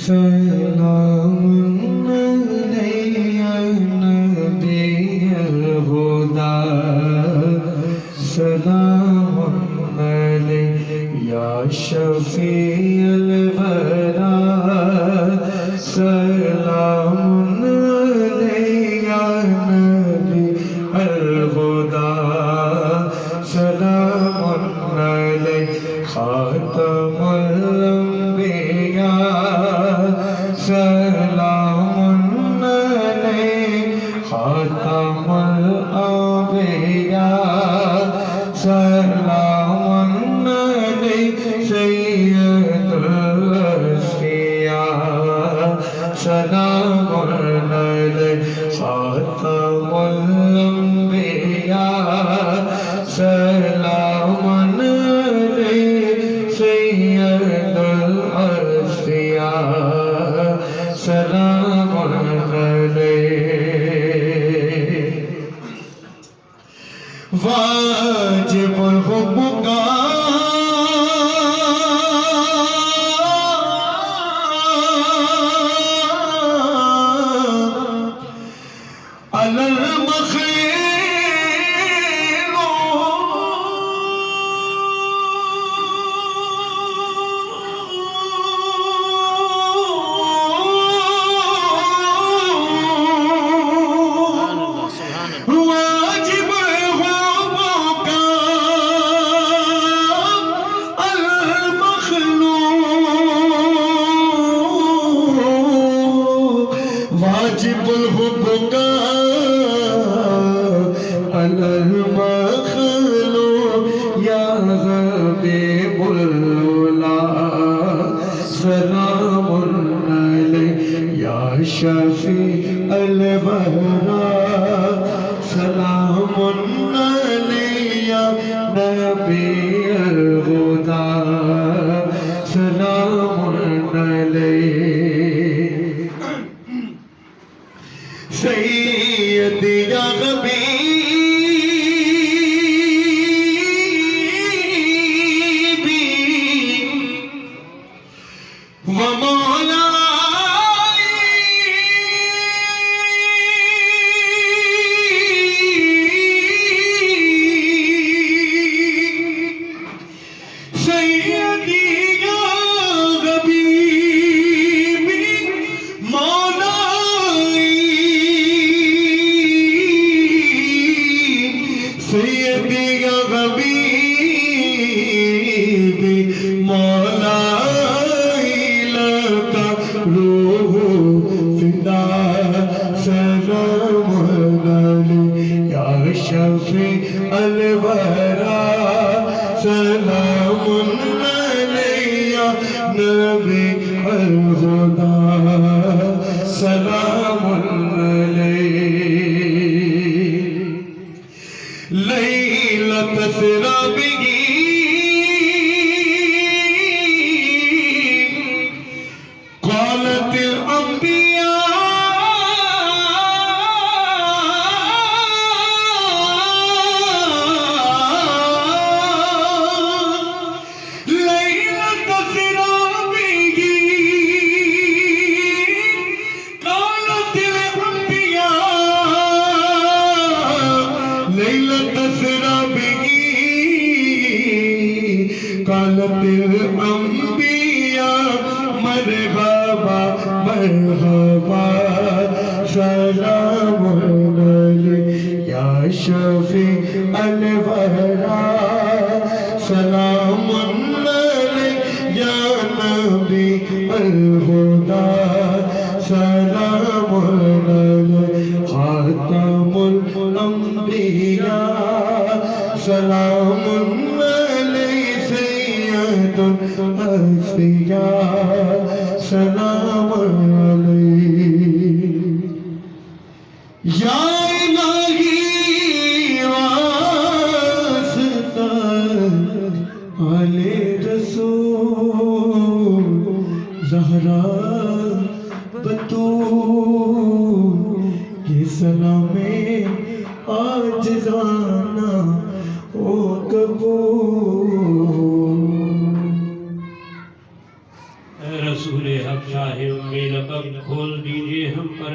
سلام علیہ نبی الہدی سلام علیہ یا شفیع الورا سلام علیہ نبی الہدی سلام علیہ خاتم الانبیاء سلام علیہ خاتم الانبیاء سلام علیہ سید الاشقیاء سلام علیہ خاتم الانبیاء سلام علیہ سید الاشقیاء سلام علیہ واجب الحب کا علی واجب الحب کا علی المخلوق یا حبیب اللہ سلام علیہ یا شفیع الورا سلام علیہ یا نبی الہدی سلام علیہ سیدی یا حبیبی و مولائی سیدی یا حبیبی سیدی یا حبیبی مولائی لکا روح فدا سلام علیہ یا شفیع الورا سلام علیہ یا نبی الہدی سلام علیہ لیلۃ اسریٰ بہ قالت الانبیاء لیلۃ اسریٰ بہ قالت الانبیاء لیلۃ اسریٰ بہ قالت الانبیاء مرحبا مرحبا سلام علیہ یا شفیع الورا سلام علیہ یا نبی الہدی سلام علیہ خاتم الانبیاء سلام علیہ سید الاشقیاء سلام علیہ یا الہی واسطہ علی رسول زہرا بطول یہ سلام عاجزانہ او قبول اے رسول حق شاہ امی لقب کھول دیجئے ہم پر